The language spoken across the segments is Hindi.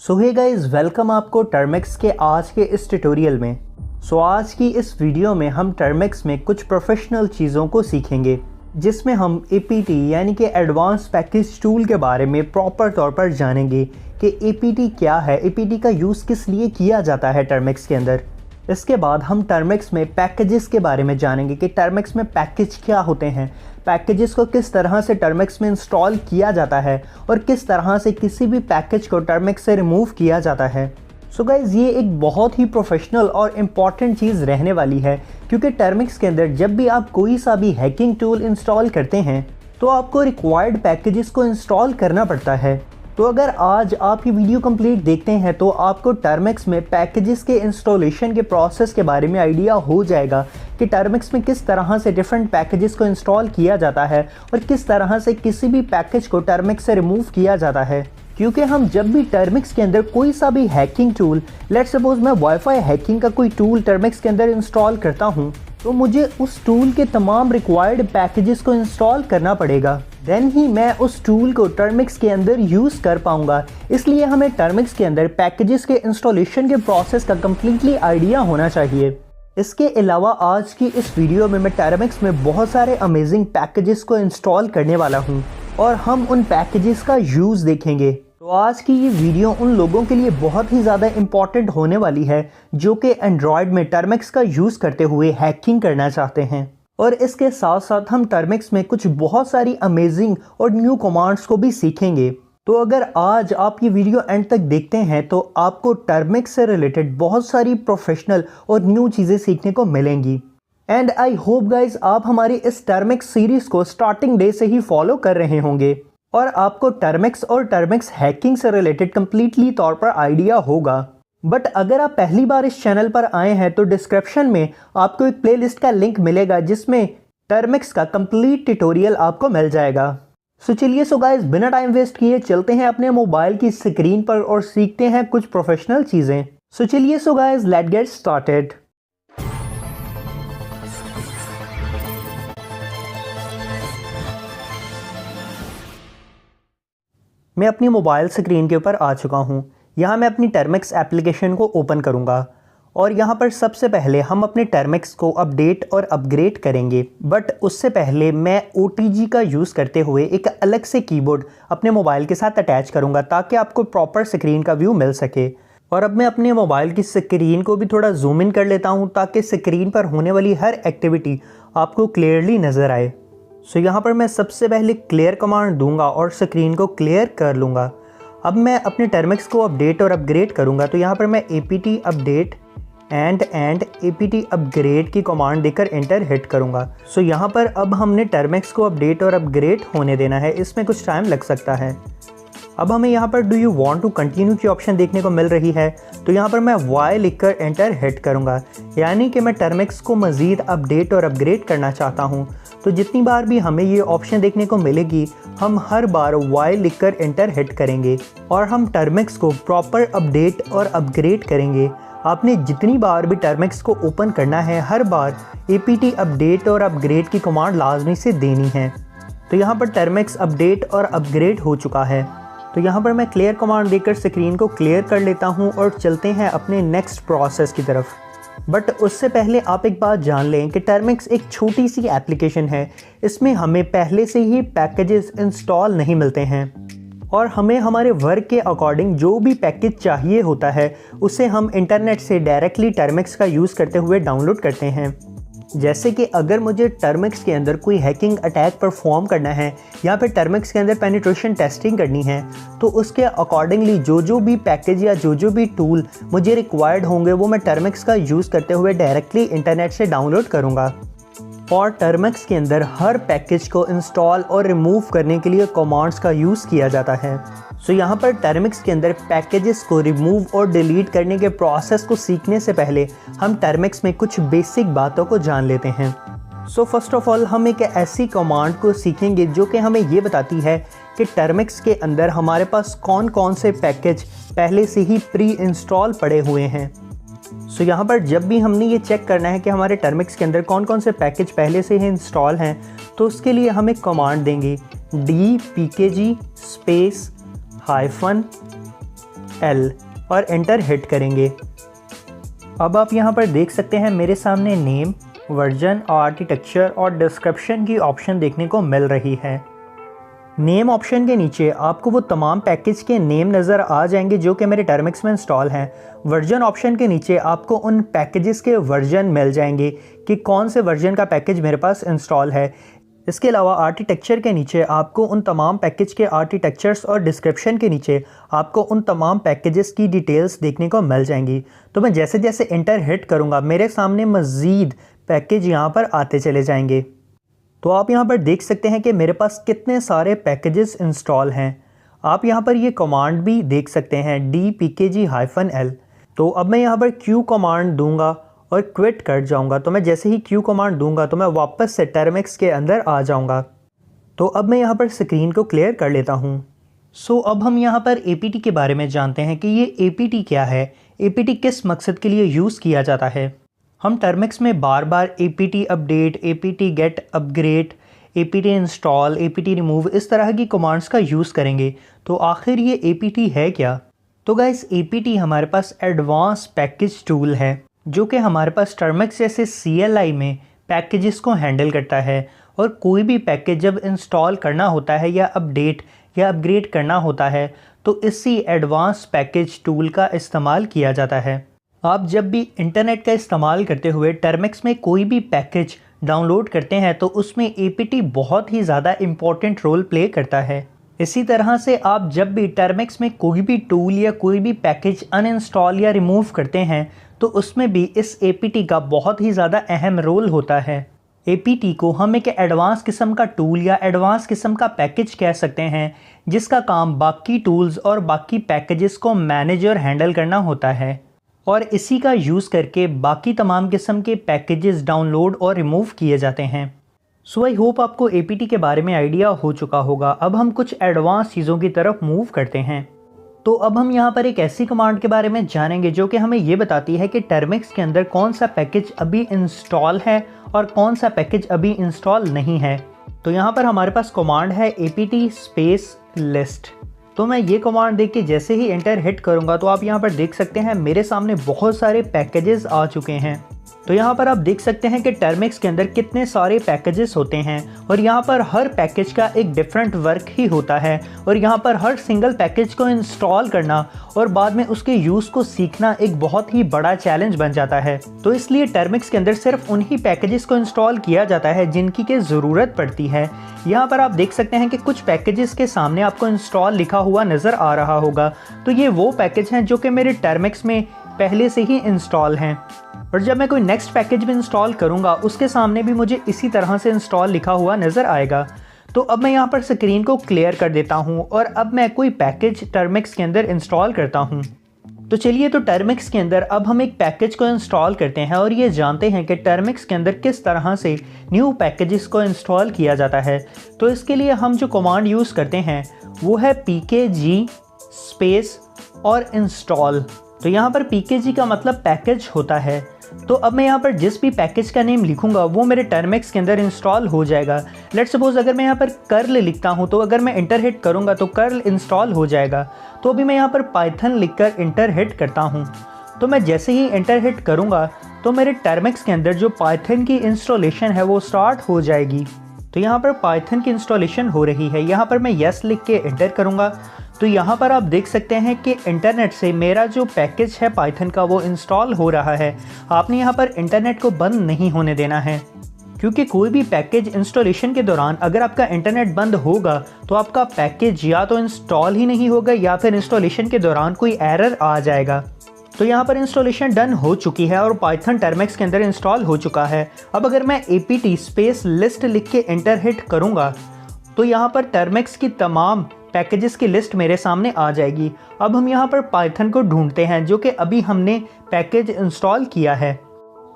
सो हे गाइस, वेलकम आपको टर्मेक्स के आज के इस ट्यूटोरियल में। आज की इस वीडियो में हम टर्मेक्स में कुछ प्रोफेशनल चीज़ों को सीखेंगे, जिसमें हम APT यानी कि एडवांस पैकेज टूल के बारे में प्रॉपर तौर पर जानेंगे कि APT क्या है, APT का यूज़ किस लिए किया जाता है टर्मेक्स के अंदर। इसके बाद हम टर्मेक्स में पैकेजेस के बारे में जानेंगे कि टर्मेक्स में पैकेज क्या होते हैं, पैकेजेस को किस तरह से टर्मेक्स में इंस्टॉल किया जाता है और किस तरह से किसी भी पैकेज को टर्मेक्स से रिमूव किया जाता है। सो गाइज़, ये एक बहुत ही प्रोफेशनल और इम्पॉर्टेंट चीज़ रहने वाली है, क्योंकि टर्मेक्स के अंदर जब भी आप कोई सा भी हैकिंग टूल इंस्टॉल करते हैं तो आपको रिक्वायर्ड पैकेजेस को इंस्टॉल करना पड़ता है। तो अगर आज आप ये वीडियो कंप्लीट देखते हैं तो आपको टर्मेक्स में पैकेजेस के इंस्टॉलेशन के प्रोसेस के बारे में आइडिया हो जाएगा कि टर्मेक्स में किस तरह से डिफरेंट पैकेजेस को इंस्टॉल किया जाता है और किस तरह से किसी भी पैकेज को टर्मेक्स से रिमूव किया जाता है। क्योंकि हम जब भी टर्मेक्स के अंदर कोई सा भी हैकिंग टूल, लेट्स सपोज मैं वाईफाई हैकिंग का कोई टूल टर्मेक्स के अंदर इंस्टॉल करता हूँ, तो मुझे उस टूल के तमाम रिक्वायर्ड पैकेजेस को इंस्टॉल करना पड़ेगा, देन ही मैं उस टूल को टर्मेक्स के अंदर यूज़ कर पाऊंगा। इसलिए हमें टर्मेक्स के अंदर पैकेजेस के इंस्टॉलेशन के प्रोसेस का कम्प्लीटली आइडिया होना चाहिए। इसके अलावा आज की इस वीडियो में मैं टर्मेक्स में बहुत सारे अमेजिंग पैकेजेस को इंस्टॉल करने वाला हूं और हम उन पैकेजेस का यूज़ देखेंगे। तो आज की ये वीडियो उन लोगों के लिए बहुत ही ज़्यादा इम्पॉर्टेंट होने वाली है जो कि एंड्रॉयड में टर्मेक्स का यूज़ करते हुए हैकिंग करना चाहते हैं। और इसके साथ साथ हम टर्मेक्स में कुछ बहुत सारी अमेजिंग और न्यू कमांड्स को भी सीखेंगे। तो अगर आज आप ये वीडियो एंड तक देखते हैं तो आपको टर्मेक्स से रिलेटेड बहुत सारी प्रोफेशनल और न्यू चीज़ें सीखने को मिलेंगी। एंड आई होप गाइज आप हमारी इस टर्मेक्स सीरीज़ को स्टार्टिंग डे से ही फॉलो कर रहे होंगे और आपको टर्मेक्स और टर्मेक्स हैकिंग से रिलेटेड कम्प्लीटली तौर पर आइडिया होगा। बट अगर आप पहली बार इस चैनल पर आए हैं तो डिस्क्रिप्शन में आपको एक प्लेलिस्ट का लिंक मिलेगा जिसमें टर्मेक्स का कंप्लीट ट्यूटोरियल आपको मिल जाएगा। सो गाइस, बिना टाइम वेस्ट किए चलते हैं अपने मोबाइल की स्क्रीन पर और सीखते हैं कुछ प्रोफेशनल चीज़ें। So guys, let's get started. मैं अपनी मोबाइल स्क्रीन के ऊपर आ चुका हूँ। यहाँ मैं अपनी टर्मेक्स एप्लीकेशन को ओपन करूँगा और यहाँ पर सबसे पहले हम अपने टर्मेक्स को अपडेट और अपग्रेड करेंगे। बट उससे पहले मैं OTG का यूज़ करते हुए एक अलग से कीबोर्ड अपने मोबाइल के साथ अटैच करूँगा ताकि आपको प्रॉपर स्क्रीन का व्यू मिल सके। और अब मैं अपने मोबाइल की स्क्रीन को भी थोड़ा जूम इन कर लेता हूँ ताकि स्क्रीन पर होने वाली हर एक्टिविटी आपको क्लियरली नज़र आए। यहाँ पर मैं सबसे पहले क्लियर कमांड दूंगा और स्क्रीन को क्लियर कर लूँगा। अब मैं अपने टर्मेक्स को अपडेट और अपग्रेड करूँगा, तो यहाँ पर मैं APT update and APT upgrade की कमांड देकर एंटर हिट करूँगा। यहाँ पर अब हमने टर्मेक्स को अपडेट और अपग्रेड होने देना है। इसमें कुछ टाइम लग सकता है। अब हमें यहाँ पर do you want to continue की ऑप्शन देखने को मिल रही है, तो यहाँ पर मैं Y लिखकर एंटर हिट करूँगा, यानी कि मैं टर्मेक्स को मज़ीद अपडेट और अपग्रेड करना चाहता हूँ। तो जितनी बार भी हमें ये ऑप्शन देखने को मिलेगी हम हर बार Y लिखकर एंटर हिट करेंगे और हम टर्मेक्स को प्रॉपर अपडेट और अपग्रेड करेंगे। आपने जितनी बार भी टर्मेक्स को ओपन करना है हर बार APT अपडेट और अपग्रेड की कमांड लाजमी से देनी है। तो यहाँ पर टर्मेक्स अपडेट और अपग्रेड हो चुका है। तो यहाँ पर मैं क्लियर कमांड देकर स्क्रीन को क्लियर कर लेता हूँ और चलते हैं अपने नेक्स्ट प्रोसेस की तरफ। बट उससे पहले आप एक बात जान लें कि टर्मेक्स एक छोटी सी एप्लीकेशन है। इसमें हमें पहले से ही पैकेजेस इंस्टॉल नहीं मिलते हैं और हमें हमारे वर्क के अकॉर्डिंग जो भी पैकेज चाहिए होता है उसे हम इंटरनेट से डायरेक्टली टर्मेक्स का यूज़ करते हुए डाउनलोड करते हैं। जैसे कि अगर मुझे टर्मेक्स के अंदर कोई हैकिंग अटैक परफॉर्म करना है या फिर टर्मेक्स के अंदर पेनिट्रेशन टेस्टिंग करनी है, तो उसके अकॉर्डिंगली जो भी पैकेज या जो भी टूल मुझे रिक्वायर्ड होंगे वो मैं टर्मेक्स का यूज़ करते हुए डायरेक्टली इंटरनेट से डाउनलोड करूँगा। और टर्मेक्स के अंदर हर पैकेज को इंस्टॉल और रिमूव करने के लिए कमांड्स का यूज़ किया जाता है। यहाँ पर टर्मेक्स के अंदर पैकेजेस को रिमूव और डिलीट करने के प्रोसेस को सीखने से पहले हम टर्मेक्स में कुछ बेसिक बातों को जान लेते हैं। फर्स्ट ऑफ ऑल हम एक ऐसी कमांड को सीखेंगे जो कि हमें ये बताती है कि टर्मेक्स के अंदर हमारे पास कौन कौन से पैकेज पहले से ही प्री इंस्टॉल पड़े हुए हैं। यहाँ पर जब भी हमने ये चेक करना है कि हमारे टर्मेक्स के अंदर कौन कौन से पैकेज पहले से ही इंस्टॉल हैं, तो उसके लिए हम एक कमांड देंगे DPKG स्पेस L और एंटर हिट करेंगे। अब आप यहाँ पर देख सकते हैं मेरे सामने नेम, वर्जन, आर्किटेक्चर और डिस्क्रिप्शन की ऑप्शन देखने को मिल रही है। नेम ऑप्शन के नीचे आपको वो तमाम पैकेज के नेम नज़र आ जाएंगे जो कि मेरे टर्मिक्स में इंस्टॉल हैं। वर्जन ऑप्शन के नीचे आपको उन पैकेजेस के वर्जन मिल जाएंगे कि कौन से वर्जन का पैकेज मेरे पास इंस्टॉल है। इसके अलावा आर्किटेक्चर के नीचे आपको उन तमाम पैकेज के आर्किटेक्चर्स और डिस्क्रिप्शन के नीचे आपको उन तमाम पैकेजेस की डिटेल्स देखने को मिल जाएंगी। तो मैं जैसे जैसे इंटर हिट करूँगा मेरे सामने मज़ीद पैकेज यहाँ पर आते चले जाएंगे। तो आप यहाँ पर देख सकते हैं कि मेरे पास कितने सारे पैकेजेस इंस्टॉल हैं। आप यहाँ पर ये कमांड भी देख सकते हैं dpkg-l। तो अब मैं यहाँ पर q कमांड दूंगा और क्विट कर जाऊंगा। तो मैं जैसे ही q कमांड दूंगा तो मैं वापस से टर्मिक्स के अंदर आ जाऊंगा। तो अब मैं यहाँ पर स्क्रीन को क्लियर कर लेता हूँ। सो अब हम यहाँ पर APT के बारे में जानते हैं कि ये APT क्या है, APT किस मकसद के लिए यूज़ किया जाता है। हम टर्मिक्स में बार बार APT update, APT get upgrade, APT install, APT remove इस तरह की कमांड्स का यूज़ करेंगे। तो आखिर ये APT है क्या? तो गाइस APT हमारे पास एडवांस पैकेज टूल है जो कि हमारे पास टर्मिक्स जैसे CLI में पैकेजेस को हैंडल करता है। और कोई भी पैकेज जब इंस्टॉल करना होता है या अपडेट या अपग्रेड करना होता है तो इसी एडवांस पैकेज टूल का इस्तेमाल किया जाता है। आप जब भी इंटरनेट का इस्तेमाल करते हुए टर्मिक्स में कोई भी पैकेज डाउनलोड करते हैं तो उसमें APT बहुत ही ज़्यादा इम्पॉर्टेंट रोल प्ले करता है। इसी तरह से आप जब भी टर्मिक्स में कोई भी टूल या कोई भी पैकेज अनइंस्टॉल या रिमूव करते हैं तो उसमें भी इस APT का बहुत ही ज़्यादा अहम रोल होता है। APT को हम एक एडवांस किस्म का टूल या एडवांस किस्म का पैकेज कह सकते हैं जिसका काम बाकी टूल्स और बाकी पैकेजेस को मैनेज और हैंडल करना होता है और इसी का यूज़ करके बाकी तमाम किस्म के पैकेजेस डाउनलोड और रिमूव किए जाते हैं। सो आई होप आपको APT के बारे में आइडिया हो चुका होगा। अब हम कुछ एडवांस चीज़ों की तरफ मूव करते हैं। तो अब हम यहाँ पर एक ऐसी कमांड के बारे में जानेंगे जो कि हमें ये बताती है कि टर्मिक्स के अंदर कौन सा पैकेज अभी इंस्टॉल है और कौन सा पैकेज अभी इंस्टॉल नहीं है। तो यहाँ पर हमारे पास कमांड है APT स्पेस लिस्ट। तो मैं ये कमांड देख के जैसे ही एंटर हिट करूँगा तो आप यहाँ पर देख सकते हैं मेरे सामने बहुत सारे पैकेजेस आ चुके हैं। तो यहाँ पर आप देख सकते हैं कि टर्मिक्स के अंदर कितने सारे पैकेजेस होते हैं और यहाँ पर हर पैकेज का एक डिफरेंट वर्क ही होता है और यहाँ पर हर सिंगल पैकेज को इंस्टॉल करना और बाद में उसके यूज़ को सीखना एक बहुत ही बड़ा चैलेंज बन जाता है। तो इसलिए टर्मिक्स के अंदर सिर्फ उन्हीं पैकेजेस को इंस्टॉल किया जाता है जिनकी के ज़रूरत पड़ती है। यहाँ पर आप देख सकते हैं कि कुछ पैकेजेस के सामने आपको इंस्टॉल लिखा हुआ नज़र आ रहा होगा। तो ये वो पैकेज हैं जो कि मेरे टर्मिक्स में पहले से ही इंस्टॉल हैं और जब मैं कोई नेक्स्ट पैकेज भी इंस्टॉल करूंगा उसके सामने भी मुझे इसी तरह से इंस्टॉल लिखा हुआ नज़र आएगा। तो अब मैं यहाँ पर स्क्रीन को क्लियर कर देता हूँ और अब मैं कोई पैकेज टर्मिक्स के अंदर इंस्टॉल करता हूँ। तो चलिए तो टर्मिक्स के अंदर अब हम एक पैकेज को इंस्टॉल करते हैं और ये जानते हैं कि टर्मिक्स के अंदर किस तरह से न्यू पैकेजेस को इंस्टॉल किया जाता है। तो इसके लिए हम जो कमांड यूज़ करते हैं वो है pkg स्पेस और इंस्टॉल। तो यहाँ पर pkg का मतलब पैकेज होता है। तो अब मैं यहाँ पर जिस भी पैकेज का नेम लिखूंगा वो मेरे टर्मिक्स के अंदर इंस्टॉल हो जाएगा। लेट्स सपोज अगर मैं यहाँ पर कर्ल लिखता हूँ तो अगर मैं इंटर हिट करूँगा तो कर्ल इंस्टॉल हो जाएगा। तो अभी मैं यहाँ पर पाइथन लिखकर इंटर हिट करता हूँ। तो मैं जैसे ही इंटर हिट करूँगा तो मेरे टर्मिक्स के अंदर जो पाइथन की इंस्टॉलेशन है वो स्टार्ट हो जाएगी। तो यहाँ पर पाइथन की इंस्टॉलेशन हो रही है। यहाँ पर मैं यस लिख के इंटर करूँगा तो यहाँ पर आप देख सकते हैं कि इंटरनेट से मेरा जो पैकेज है पाइथन का वो इंस्टॉल हो रहा है। आपने यहाँ पर इंटरनेट को बंद नहीं होने देना है क्योंकि कोई भी पैकेज इंस्टॉलेशन के दौरान अगर आपका इंटरनेट बंद होगा तो आपका पैकेज या तो इंस्टॉल ही नहीं होगा या फिर इंस्टॉलेशन के दौरान कोई एरर आ जाएगा। तो यहाँ पर इंस्टॉलेशन डन हो चुकी है और पाइथन टर्मिक्स के अंदर इंस्टॉल हो चुका है। अब अगर मैं APT स्पेस लिस्ट लिख के इंटर हिट करूँगा तो यहाँ पर टर्मिक्स की तमाम पैकेजेस की लिस्ट मेरे सामने आ जाएगी। अब हम यहाँ पर पाइथन को ढूंढते हैं जो कि अभी हमने पैकेज इंस्टॉल किया है।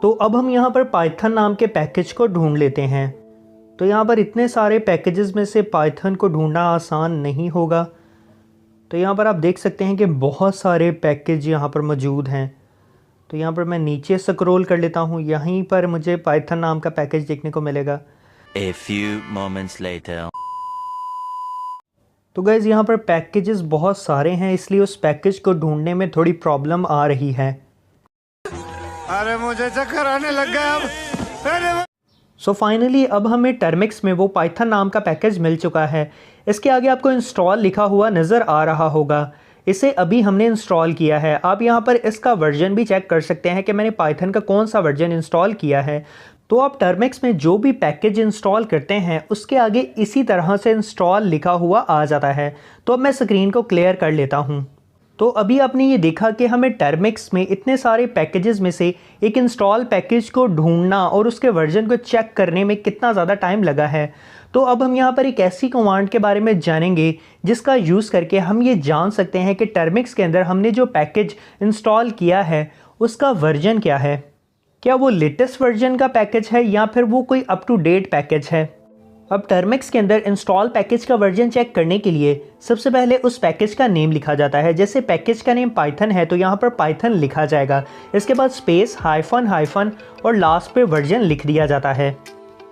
तो अब हम यहाँ पर पाइथन नाम के पैकेज को ढूंढ लेते हैं। तो यहाँ पर इतने सारे पैकेजेस में से पाइथन को ढूंढना आसान नहीं होगा। तो यहाँ पर आप देख सकते हैं कि बहुत सारे पैकेज यहाँ पर मौजूद हैं। तो यहाँ पर मैं नीचे स्क्रॉल कर लेता हूँ, यहीं पर मुझे पाइथन नाम का पैकेज देखने को मिलेगा। A few moments later. तो गाइज़ यहाँ पर पैकेजेस बहुत सारे हैं, इसलिए उस पैकेज को ढूंढने में थोड़ी प्रॉब्लम आ रही है। अरे मुझे चक्कर आने लग गया अब। सो फाइनली अब हमें टर्मिक्स में वो पाइथन नाम का पैकेज मिल चुका है। इसके आगे आपको इंस्टॉल लिखा हुआ नज़र आ रहा होगा। इसे अभी हमने इंस्टॉल किया है। आप यहाँ पर इसका वर्जन भी चेक कर सकते हैं कि मैंने पाइथन का कौन सा वर्जन इंस्टॉल किया है। तो आप टर्मिक्स में जो भी पैकेज इंस्टॉल करते हैं उसके आगे इसी तरह से इंस्टॉल लिखा हुआ आ जाता है। तो अब मैं स्क्रीन को क्लियर कर लेता हूँ। तो अभी आपने ये देखा कि हमें टर्मिक्स में इतने सारे पैकेजेस में से एक इंस्टॉल पैकेज को ढूंढना और उसके वर्जन को चेक करने में कितना ज़्यादा टाइम लगा है। तो अब हम यहाँ पर एक ऐसी कमांड के बारे में जानेंगे जिसका यूज़ करके हम ये जान सकते हैं कि टर्मिक्स के अंदर हमने जो पैकेज इंस्टॉल किया है उसका वर्जन क्या है। क्या वो लेटेस्ट वर्जन का पैकेज है या फिर वो कोई अप टू डेट पैकेज है। अब टर्मिक्स के अंदर इंस्टॉल पैकेज का वर्जन चेक करने के लिए सबसे पहले उस पैकेज का नेम लिखा जाता है। जैसे पैकेज का नेम पाइथन है तो यहाँ पर पाइथन लिखा जाएगा। इसके बाद स्पेस हाइफन हाइफन और लास्ट पे वर्जन लिख दिया जाता है।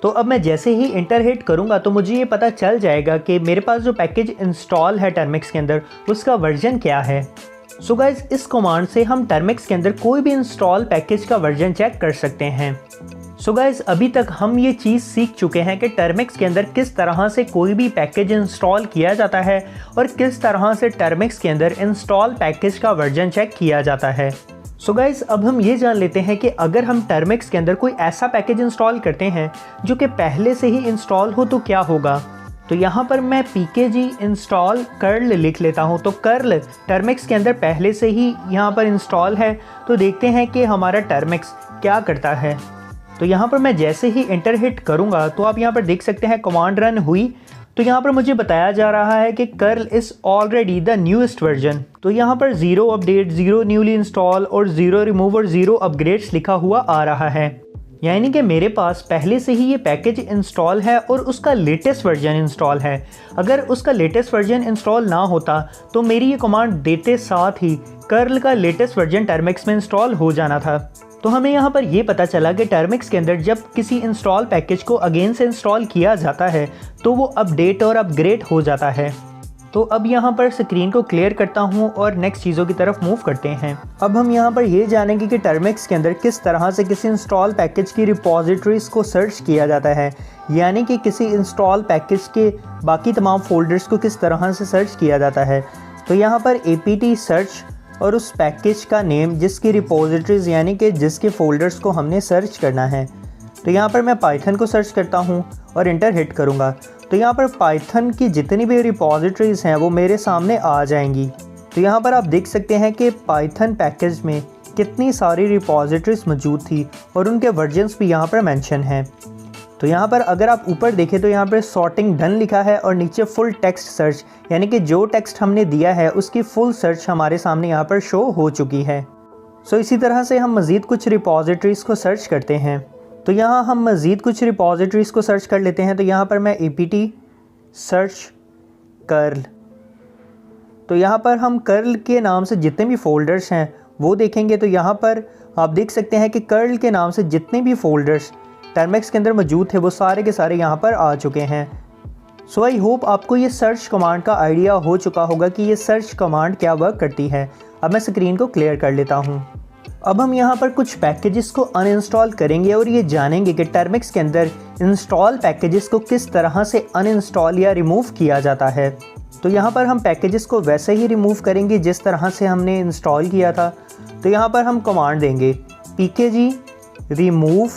तो अब मैं जैसे ही इंटर हिट करूँगा तो मुझे ये पता चल जाएगा कि मेरे पास जो पैकेज इंस्टॉल है टर्मिक्स के अंदर उसका वर्जन क्या है। सो गाइज इस कमांड से हम टर्मिक्स के अंदर कोई भी इंस्टॉल पैकेज का वर्जन चेक कर सकते हैं। सो गाइज अभी तक हम ये चीज़ सीख चुके हैं कि टर्मिक्स के अंदर किस तरह से कोई भी पैकेज इंस्टॉल किया जाता है और किस तरह से टर्मिक्स के अंदर इंस्टॉल पैकेज का वर्जन चेक किया जाता है। सो गाइज अब हम ये जान लेते हैं कि अगर हम टर्मिक्स के अंदर कोई ऐसा पैकेज इंस्टॉल करते हैं जो कि पहले से ही इंस्टॉल हो तो क्या होगा। तो यहाँ पर मैं pkg इंस्टॉल कर्ल लिख लेता हूँ। तो कर्ल टर्मिक्स के अंदर पहले से ही यहाँ पर इंस्टॉल है। तो देखते हैं कि हमारा टर्मिक्स क्या करता है। तो यहाँ पर मैं जैसे ही इंटर हिट करूँगा तो आप यहाँ पर देख सकते हैं कमांड रन हुई। तो यहाँ पर मुझे बताया जा रहा है कि curl is already the newest version. तो यहाँ पर 0 अपडेट, 0 न्यूली इंस्टॉल और 0 रिमूव और 0 अपग्रेड्स लिखा हुआ आ रहा है। यानी कि मेरे पास पहले से ही ये पैकेज इंस्टॉल है और उसका लेटेस्ट वर्जन इंस्टॉल है। अगर उसका लेटेस्ट वर्जन इंस्टॉल ना होता तो मेरी ये कमांड देते साथ ही कर्ल का लेटेस्ट वर्जन टर्मिक्स में इंस्टॉल हो जाना था। तो हमें यहाँ पर ये पता चला कि टर्मिक्स के अंदर जब किसी इंस्टॉल पैकेज को अगेन से इंस्टॉल किया जाता है तो वो अपडेट और अपग्रेड हो जाता है। तो अब यहाँ पर स्क्रीन को क्लियर करता हूँ और नेक्स्ट चीज़ों की तरफ मूव करते हैं। अब हम यहाँ पर ये जानेंगे कि टर्मिक्स के अंदर किस तरह से किसी इंस्टॉल पैकेज की रिपोजिटरीज को सर्च किया जाता है। यानी कि किसी इंस्टॉल पैकेज के बाकी तमाम फोल्डर्स को किस तरह से सर्च किया जाता है। तो यहाँ पर apt सर्च और उस पैकेज का नेम जिसकी रिपोजिटरीज यानी कि जिसके फोल्डर्स को हमने सर्च करना है। तो यहाँ पर मैं पाइथन को सर्च करता हूँ और इंटर हिट करूँगा। तो यहाँ पर पाइथन की जितनी भी रिपोजिटरीज हैं वो मेरे सामने आ जाएंगी। तो यहाँ पर आप देख सकते हैं कि पाइथन पैकेज में कितनी सारी रिपोजिटरीज मौजूद थी और उनके वर्जन्स भी यहाँ पर मेंशन हैं। तो यहाँ पर अगर आप ऊपर देखें तो यहाँ पर सॉर्टिंग डन लिखा है और नीचे फुल टेक्स्ट सर्च यानी कि जो टेक्स्ट हमने दिया है उसकी फुल सर्च हमारे सामने यहाँ पर शो हो चुकी है। सो इसी तरह से हम मज़ीद कुछ रिपोजिटरीज़ को सर्च करते हैं। तो यहाँ हम मज़ीद कुछ रिपोजिटरीज़ को सर्च कर लेते हैं। तो यहाँ पर मैं apt सर्च कर्ल, तो यहाँ पर हम कर्ल के नाम से जितने भी फ़ोल्डर्स हैं वो देखेंगे। तो यहाँ पर आप देख सकते हैं कि कर्ल के नाम से जितने भी फ़ोल्डर्स टर्मिक्स के अंदर मौजूद थे वो सारे के सारे यहाँ पर आ चुके हैं। सो आई होप आपको ये सर्च कमांड का आइडिया हो चुका होगा कि ये सर्च कमांड क्या वर्क करती है। अब मैं स्क्रीन को क्लियर कर लेता हूँ। अब हम यहाँ पर कुछ पैकेजेस को अनइंस्टॉल करेंगे और ये जानेंगे कि टर्मिक्स के अंदर इंस्टॉल पैकेजेस को किस तरह से अनइंस्टॉल या रिमूव किया जाता है। तो यहाँ पर हम पैकेजेस को वैसे ही रिमूव करेंगे जिस तरह से हमने इंस्टॉल किया था। तो यहाँ पर हम कमांड देंगे pkg रिमूव।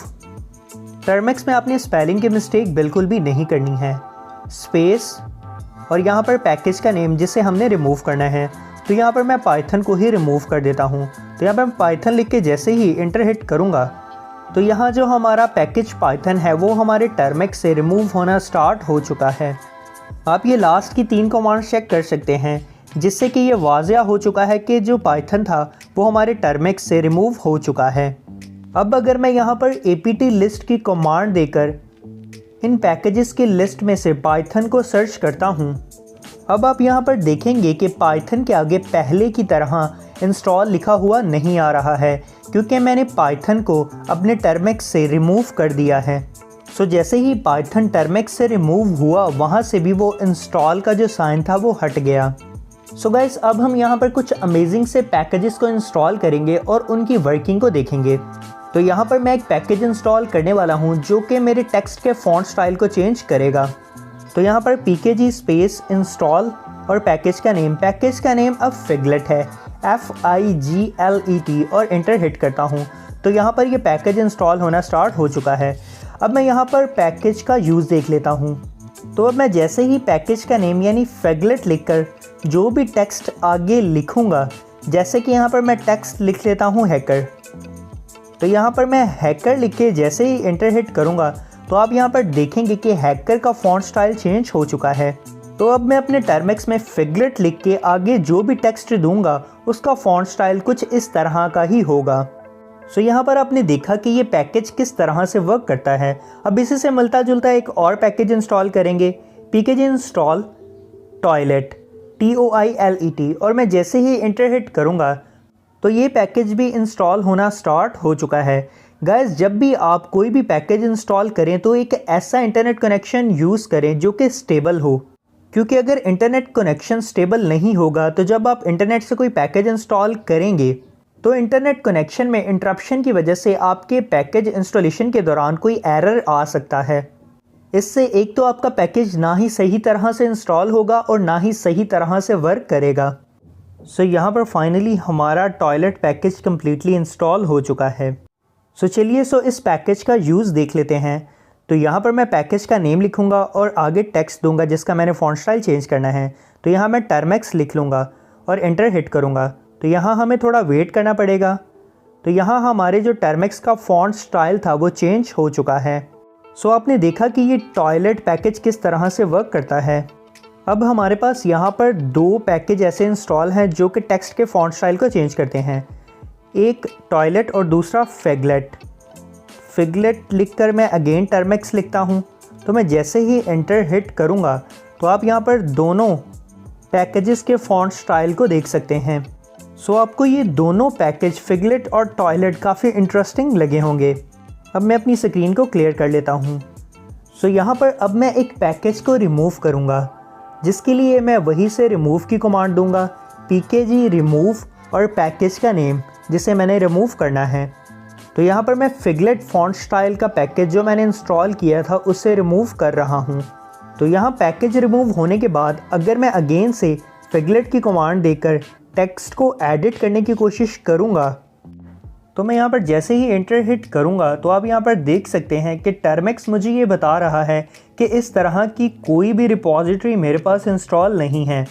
टर्मिक्स में आपने स्पेलिंग की मिस्टेक बिल्कुल भी नहीं करनी है। स्पेस और यहाँ पर पैकेज का नेम जिसे हमने रिमूव करना है। तो यहाँ पर मैं पाइथन को ही रिमूव कर देता हूँ। तो यहाँ पर मैं पाइथन लिख के जैसे ही इंटर हिट करूँगा तो यहाँ जो हमारा पैकेज पाइथन है वो हमारे टर्मिक्स से रिमूव होना स्टार्ट हो चुका है। आप ये लास्ट की 3 कमांड्स चेक कर सकते हैं जिससे कि ये वाज़िया हो चुका है कि जो पाइथन था वो हमारे टर्मिक्स से रिमूव हो चुका है। अब अगर मैं यहाँ पर apt लिस्ट की कमांड देकर इन पैकेजेस की लिस्ट में से पाइथन को सर्च करता हूँ। अब आप यहाँ पर देखेंगे कि पाइथन के आगे पहले की तरह इंस्टॉल लिखा हुआ नहीं आ रहा है क्योंकि मैंने पाइथन को अपने टर्मिक्स से रिमूव कर दिया है। सो जैसे ही पाइथन टर्मिक्स से रिमूव हुआ वहाँ से भी वो इंस्टॉल का जो साइन था वो हट गया। सो गाइस अब हम यहाँ पर कुछ अमेजिंग से पैकेजेस को इंस्टॉल करेंगे और उनकी वर्किंग को देखेंगे। तो यहाँ पर मैं एक पैकेज इंस्टॉल करने वाला हूँ जो कि मेरे टेक्स्ट के फॉन्ट स्टाइल को चेंज करेगा। तो यहाँ पर pkg स्पेस इंस्टॉल और पैकेज का नेम अब फिगलेट है, FIGLET, और इंटर हिट करता हूँ। तो यहाँ पर ये पैकेज इंस्टॉल होना स्टार्ट हो चुका है। अब मैं यहाँ पर पैकेज का यूज़ देख लेता हूँ। तो अब मैं जैसे ही पैकेज का नेम यानी फिगलेट लिखकर जो भी टेक्स्ट आगे लिखूँगा, जैसे कि यहाँ पर मैं टेक्स्ट लिख लेता हूँ हैकर। तो यहाँ पर मैं हैकर लिख के जैसे ही इंटर हिट करूँगा तो आप यहाँ पर देखेंगे कि हैकर का फॉन्ट स्टाइल चेंज हो चुका है। तो अब मैं अपने टर्मिक्स में फिगलेट लिख के आगे जो भी टेक्स्ट दूंगा उसका फॉन्ट स्टाइल कुछ इस तरह का ही होगा। सो यहाँ पर आपने देखा कि ये पैकेज किस तरह से वर्क करता है। अब इसी से मिलता जुलता एक और पैकेज इंस्टॉल करेंगे, pkg इंस्टॉल टॉयलेट, TOILET, और मैं जैसे ही इंटर हिट करूँगा तो ये पैकेज भी इंस्टॉल होना स्टार्ट हो चुका है। गाइस जब भी आप कोई भी पैकेज इंस्टॉल करें तो एक ऐसा इंटरनेट कनेक्शन यूज़ करें जो कि स्टेबल हो, क्योंकि अगर इंटरनेट कनेक्शन स्टेबल नहीं होगा तो जब आप इंटरनेट से कोई पैकेज इंस्टॉल करेंगे तो इंटरनेट कनेक्शन में इंटरप्शन की वजह से आपके पैकेज इंस्टॉलेशन के दौरान कोई एरर आ सकता है। इससे एक तो आपका पैकेज ना ही सही तरह से इंस्टॉल होगा और ना ही सही तरह से वर्क करेगा। सो यहाँ पर फाइनली हमारा टॉयलेट पैकेज कम्प्लीटली इंस्टॉल हो चुका है। सो चलिए इस पैकेज का यूज़ देख लेते हैं। तो यहाँ पर मैं पैकेज का नेम लिखूँगा और आगे टेक्स्ट दूंगा जिसका मैंने फॉन्ट स्टाइल चेंज करना है। तो यहाँ मैं टर्मिक्स लिख लूँगा और इंटर हिट करूँगा। तो यहाँ हमें थोड़ा वेट करना पड़ेगा। तो यहाँ हमारे जो टर्मिक्स का फॉन्ट स्टाइल था वो चेंज हो चुका है। सो आपने देखा कि ये टॉयलेट पैकेज किस तरह से वर्क करता है। अब हमारे पास यहाँ पर दो पैकेज ऐसे इंस्टॉल हैं जो कि टेक्स्ट के फॉन्ट स्टाइल को चेंज करते हैं, एक टॉयलेट और दूसरा फिगलेट लिखकर मैं अगेन टर्मिक्स लिखता हूँ। तो मैं जैसे ही एंटर हिट करूँगा तो आप यहाँ पर दोनों पैकेजेस के फॉन्ट स्टाइल को देख सकते हैं। सो आपको ये दोनों पैकेज फिगलेट और टॉयलेट काफ़ी इंटरेस्टिंग लगे होंगे। अब मैं अपनी स्क्रीन को क्लियर कर लेता हूँ। सो यहाँ पर अब मैं एक पैकेज को रिमूव करूँगा, जिसके लिए मैं वहीं से रिमूव की कमांड दूंगा, pkg रिमूव और पैकेज का नेम जिसे मैंने रिमूव करना है। तो यहाँ पर मैं फिगलेट फॉन्ट स्टाइल का पैकेज जो मैंने इंस्टॉल किया था उसे रिमूव कर रहा हूँ। तो यहाँ पैकेज रिमूव होने के बाद अगर मैं अगेन से फिगलेट की कमांड देकर टेक्स्ट को एडिट करने की कोशिश करूँगा तो मैं यहाँ पर जैसे ही एंटर हिट करूँगा तो आप यहाँ पर देख सकते हैं कि टर्मिक्स मुझे ये बता रहा है कि इस तरह की कोई भी रिपॉजिटरी मेरे पास इंस्टॉल नहीं है।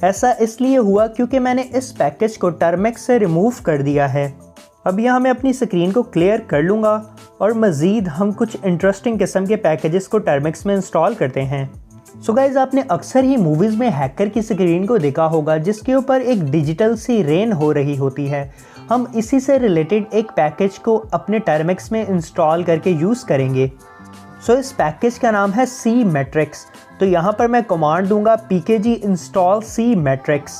ऐसा इसलिए हुआ क्योंकि मैंने इस पैकेज को टर्मिक्स से रिमूव कर दिया है। अब यहाँ मैं अपनी स्क्रीन को क्लियर कर लूँगा और मज़ीद हम कुछ इंटरेस्टिंग किस्म के पैकेजेस को टर्मिक्स में इंस्टॉल करते हैं। सो गाइज़ आपने अक्सर ही मूवीज़ में हैकर की स्क्रीन को देखा होगा जिसके ऊपर एक डिजिटल सी रेन हो रही होती है। हम इसी से रिलेटेड एक पैकेज को अपने टर्मिक्स में इंस्टॉल करके यूज़ करेंगे। सो इस पैकेज का नाम है cmetrics। तो यहाँ पर मैं कमांड दूंगा pkg इंस्टॉल cmetrics।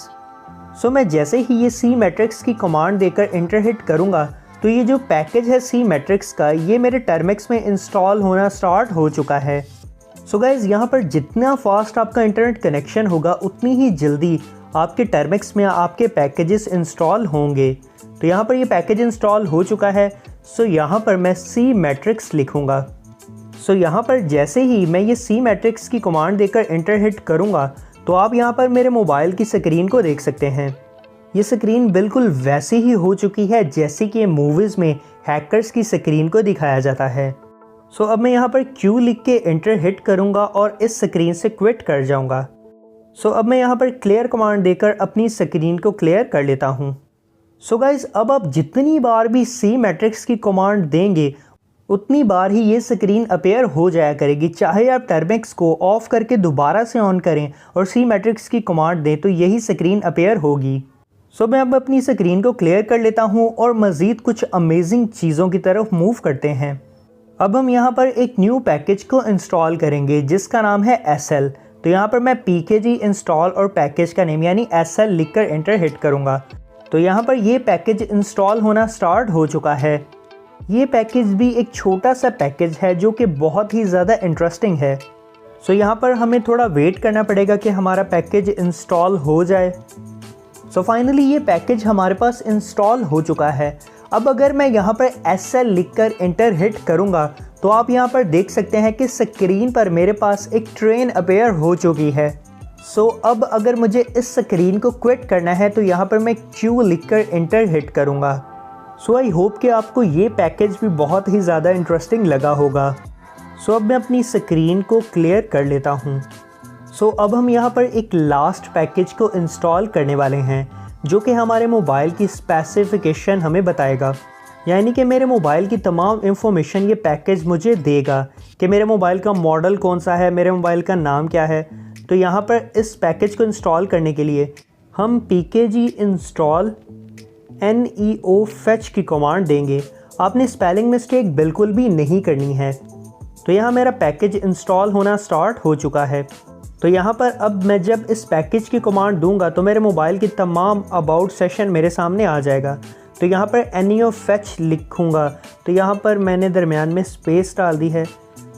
सो मैं जैसे ही ये cmetrics की कमांड देकर इंटर हिट करूँगा तो ये जो पैकेज है cmetrics का ये मेरे टर्मिक्स में इंस्टॉल होना स्टार्ट हो चुका है। सो गाइज़ यहाँ पर जितना फास्ट आपका इंटरनेट कनेक्शन होगा उतनी ही जल्दी आपके टर्मिक्स में आपके पैकेजेस इंस्टॉल होंगे। तो यहाँ पर ये पैकेज इंस्टॉल हो चुका है। सो यहाँ पर मैं cmetrics लिखूँगा। सो यहाँ पर जैसे ही मैं ये cmetrics की कमांड देकर इंटर हिट करूँगा तो आप यहाँ पर मेरे मोबाइल की स्क्रीन को देख सकते हैं। ये स्क्रीन बिल्कुल वैसी ही हो चुकी है जैसे कि मूवीज़ में हैकर्स की स्क्रीन को दिखाया जाता है। सो अब मैं यहाँ पर Q लिख के इंटर हिट करूँगा और इस स्क्रीन से क्विट कर जाऊँगा। सो अब मैं यहाँ पर क्लियर कमांड देकर अपनी स्क्रीन को क्लियर कर लेता हूँ। सो गाइज़ अब आप जितनी बार भी cmetrics की कमांड देंगे उतनी बार ही ये स्क्रीन अपीयर हो जाया करेगी। चाहे आप टर्मिक्स को ऑफ करके दोबारा से ऑन करें और cmetrics की कमांड दें तो यही स्क्रीन अपीयर होगी। सो मैं अब अपनी स्क्रीन को क्लियर कर लेता हूँ और मज़ीद कुछ अमेजिंग चीज़ों की तरफ मूव करते हैं। अब हम यहाँ पर एक न्यू पैकेज को इंस्टॉल करेंगे जिसका नाम है SL। तो यहाँ पर मैं pkg इंस्टॉल और पैकेज का नेम यानी SL लिखकर एंटर हिट करूँगा। तो यहाँ पर ये पैकेज इंस्टॉल होना स्टार्ट हो चुका है। ये पैकेज भी एक छोटा सा पैकेज है जो कि बहुत ही ज़्यादा इंटरेस्टिंग है। सो यहाँ पर हमें थोड़ा वेट करना पड़ेगा कि हमारा पैकेज इंस्टॉल हो जाए। सो फाइनली ये पैकेज हमारे पास इंस्टॉल हो चुका है। अब अगर मैं यहाँ पर SL लिखकर इंटर हिट करूँगा तो आप यहाँ पर देख सकते हैं कि स्क्रीन पर मेरे पास एक ट्रेन अपीयर हो चुकी है। सो अब अगर मुझे इस स्क्रीन को क्विट करना है तो यहाँ पर मैं Q लिखकर इंटर हिट करूँगा। सो आई होप कि आपको ये पैकेज भी बहुत ही ज़्यादा इंटरेस्टिंग लगा होगा। सो अब मैं अपनी स्क्रीन को क्लियर कर लेता हूँ। सो अब हम यहाँ पर एक लास्ट पैकेज को इंस्टॉल करने वाले हैं जो कि हमारे मोबाइल की स्पेसिफिकेशन हमें बताएगा, यानी कि मेरे मोबाइल की तमाम इंफॉर्मेशन ये पैकेज मुझे देगा कि मेरे मोबाइल का मॉडल कौन सा है, मेरे मोबाइल का नाम क्या है। तो यहाँ पर इस पैकेज को इंस्टॉल करने के लिए हम pkg install neo fetch की कमांड देंगे। आपने स्पेलिंग मिस्टेक बिल्कुल भी नहीं करनी है। तो यहाँ मेरा पैकेज इंस्टॉल होना स्टार्ट हो चुका है। तो यहाँ पर अब मैं जब इस पैकेज की कमांड दूंगा तो मेरे मोबाइल की तमाम अबाउट सेशन मेरे सामने आ जाएगा। तो यहाँ पर neo fetch लिखूँगा तो यहाँ पर मैंने दरमियान में स्पेस डाल दी है,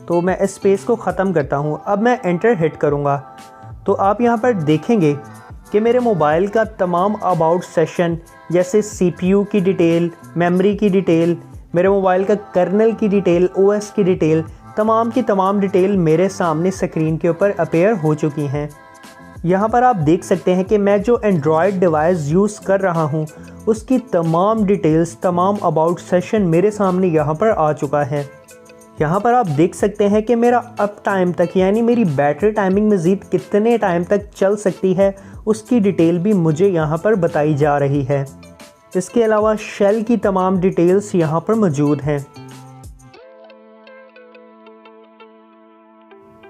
तो मैं इस स्पेस को ख़त्म करता हूँ। अब मैं एंटर हिट करूँगा तो आप यहाँ पर देखेंगे कि मेरे मोबाइल का तमाम अबाउट सेशन जैसे CPU की डिटेल, मेमोरी की डिटेल, मेरे मोबाइल का कर्नल की डिटेल, OS की डिटेल, तमाम की तमाम डिटेल मेरे सामने स्क्रीन के ऊपर अपीयर हो चुकी हैं। यहाँ पर आप देख सकते हैं कि मैं जो एंड्रॉयड डिवाइस यूज़ कर रहा हूँ उसकी तमाम डिटेल्स, तमाम अबाउट सेशन मेरे सामने यहाँ पर आ चुका है। यहाँ पर आप देख सकते हैं कि मेरा अप टाइम तक, यानी मेरी बैटरी टाइमिंग मज़ीद कितने टाइम तक चल सकती है, उसकी डिटेल भी मुझे यहाँ पर बताई जा रही है। इसके अलावा शेल की तमाम डिटेल्स यहाँ पर मौजूद हैं।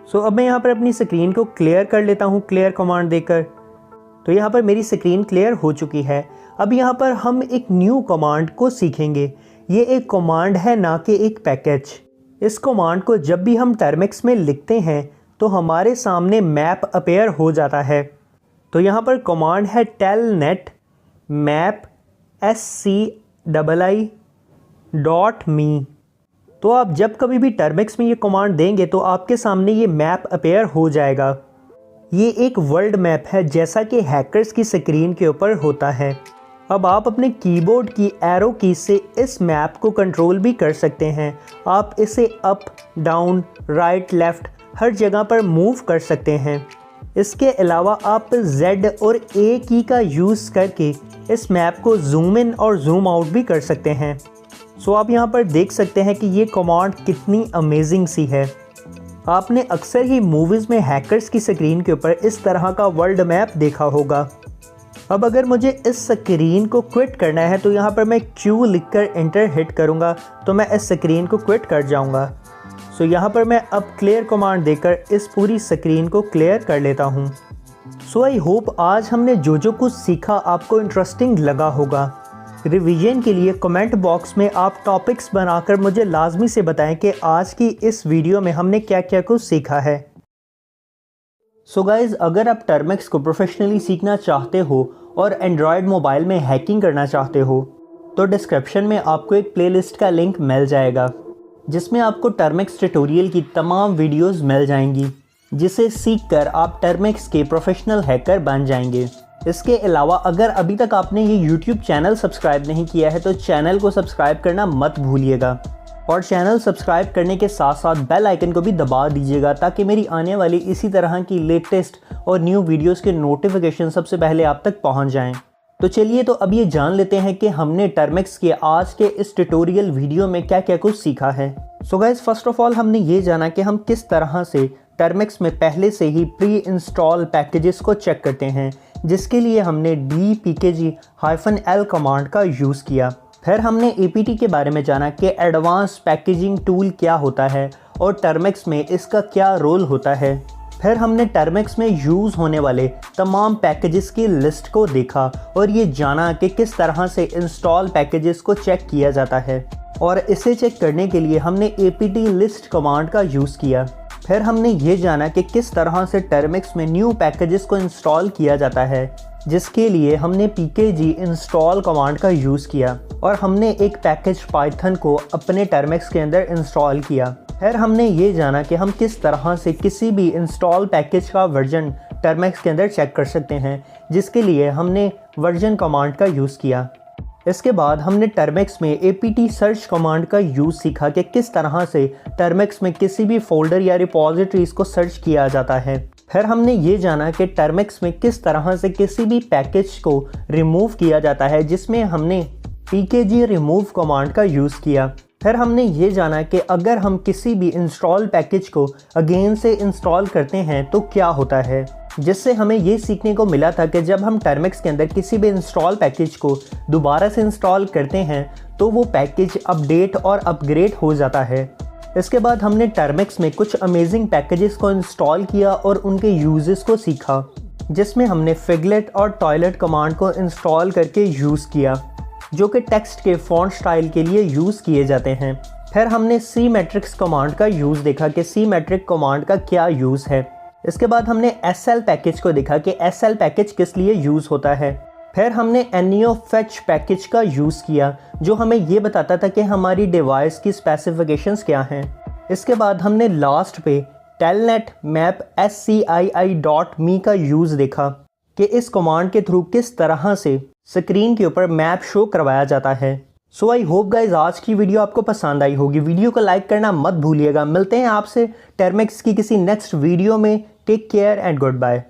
सो अब मैं यहाँ पर अपनी स्क्रीन को क्लियर कर लेता हूँ क्लियर कमांड देकर। तो यहाँ पर मेरी स्क्रीन क्लियर हो चुकी है। अब यहाँ पर हम एक न्यू कमांड को सीखेंगे। ये एक कमांड है, ना कि एक पैकेज। इस कमांड को जब भी हम टर्मिक्स में लिखते हैं तो हमारे सामने मैप अपीयर हो जाता है। तो यहाँ पर कमांड है telnet map scii.me। तो आप जब कभी भी टर्मिक्स में ये कमांड देंगे तो आपके सामने ये मैप अपीयर हो जाएगा। ये एक वर्ल्ड मैप है जैसा कि हैकर्स की स्क्रीन के ऊपर होता है। अब आप अपने कीबोर्ड की एरो की से इस मैप को कंट्रोल भी कर सकते हैं। आप इसे अप, डाउन, राइट, लेफ़्ट हर जगह पर मूव कर सकते हैं। इसके अलावा आप Z और A की का यूज़ करके इस मैप को जूम इन और जूम आउट भी कर सकते हैं। सो आप यहाँ पर देख सकते हैं कि ये कमांड कितनी अमेजिंग सी है। आपने अक्सर ही मूवीज़ में हैकर्स की स्क्रीन के ऊपर इस तरह का वर्ल्ड मैप देखा होगा। अब अगर मुझे इस स्क्रीन को क्विट करना है तो यहाँ पर मैं Q लिखकर एंटर हिट करूँगा तो मैं इस स्क्रीन को क्विट कर जाऊँगा। सो यहाँ पर मैं अब क्लियर कमांड देकर इस पूरी स्क्रीन को क्लियर कर लेता हूँ। सो आई होप आज हमने जो कुछ सीखा आपको इंटरेस्टिंग लगा होगा। रिवीजन के लिए कमेंट बॉक्स में आप टॉपिक्स बनाकर मुझे लाजमी से बताएं कि आज की इस वीडियो में हमने क्या क्या कुछ सीखा है। सो गाइज़, अगर आप टर्मिक्स को प्रोफेशनली सीखना चाहते हो और एंड्रॉयड मोबाइल में हैकिंग करना चाहते हो तो डिस्क्रिप्शन में आपको एक प्लेलिस्ट का लिंक मिल जाएगा जिसमें आपको टर्मिक्स ट्यूटोरियल की तमाम वीडियोस मिल जाएंगी, जिसे सीखकर आप टर्मिक्स के प्रोफेशनल हैकर बन जाएंगे। इसके अलावा अगर अभी तक आपने ये YouTube चैनल सब्सक्राइब नहीं किया है तो चैनल को सब्सक्राइब करना मत भूलिएगा और चैनल सब्सक्राइब करने के साथ साथ बेल आइकन को भी दबा दीजिएगा ताकि मेरी आने वाली इसी तरह की लेटेस्ट और न्यू वीडियोस के नोटिफिकेशन सबसे पहले आप तक पहुंच जाएं। तो चलिए तो अब ये जान लेते हैं कि हमने टर्मिक्स के आज के इस ट्यूटोरियल वीडियो में क्या क्या कुछ सीखा है। So guys, first of all हमने ये जाना कि हम किस तरह से टर्मिक्स में पहले से ही प्री इंस्टॉल पैकेजेस को चेक करते हैं, जिसके लिए हमने dpkg-l कमांड का यूज़ किया। फिर हमने APT के बारे में जाना कि एडवांस पैकेजिंग टूल क्या होता है और टर्मिक्स में इसका क्या रोल होता है। फिर हमने टर्मिक्स में यूज़ होने वाले तमाम पैकेजेस की लिस्ट को देखा और ये जाना कि किस तरह से इंस्टॉल पैकेजेस को चेक किया जाता है, और इसे चेक करने के लिए हमने APT लिस्ट कमांड का यूज़ किया। फिर हमने ये जाना कि किस तरह से टर्मिक्स में न्यू पैकेजेस को इंस्टॉल किया जाता है। जिसके लिए हमने pkg इंस्टॉल कमांड का यूज़ किया और हमने एक पैकेज पाइथन को अपने टर्मेक्स के अंदर इंस्टॉल किया। फिर हमने ये जाना कि हम किस तरह से किसी भी इंस्टॉल पैकेज का वर्जन टर्मेक्स के अंदर चेक कर सकते हैं, जिसके लिए हमने वर्जन कमांड का यूज़ किया। इसके बाद हमने टर्मेक्स में apt सर्च कमांड का यूज़ सीखा कि किस तरह से टर्मेक्स में किसी भी फोल्डर या रिपोजिटरीज को सर्च किया जाता है। फिर हमने ये जाना कि टर्मेक्स में किस तरह से किसी भी पैकेज को रिमूव किया जाता है, जिसमें हमने pkg रिमूव कमांड का यूज़ किया। फिर हमने ये जाना कि अगर हम किसी भी इंस्टॉल पैकेज को अगेन से इंस्टॉल करते हैं तो क्या होता है, जिससे हमें ये सीखने को मिला था कि जब हम टर्मेक्स के अंदर किसी भी इंस्टॉल पैकेज को दोबारा से इंस्टॉल करते हैं तो वो पैकेज अपडेट और अपग्रेड हो जाता है। इसके बाद हमने टर्मेक्स में कुछ अमेजिंग पैकेजेस को इंस्टॉल किया और उनके यूजेस को सीखा, जिसमें हमने फिगलेट और टॉयलेट कमांड को इंस्टॉल करके यूज़ किया, जो कि टेक्स्ट के फॉन्ट स्टाइल के लिए यूज़ किए जाते हैं। फिर हमने cmatrix कमांड का यूज़ देखा कि cmatrix कमांड का क्या यूज़ है। इसके बाद हमने SL पैकेज को देखा कि SL पैकेज किस लिए यूज़ होता है। फिर हमने neofetch पैकेज का यूज़ किया, जो हमें ये बताता था कि हमारी डिवाइस की स्पेसिफिकेशंस क्या हैं। इसके बाद हमने लास्ट पे telnet map scii.me का यूज़ देखा कि इस कमांड के थ्रू किस तरह से स्क्रीन के ऊपर मैप शो करवाया जाता है। सो आई होप गाइज आज की वीडियो आपको पसंद आई होगी। वीडियो को लाइक करना मत भूलिएगा। मिलते हैं आपसे टर्मेक्स की किसी नेक्स्ट वीडियो में। Take care and good bye.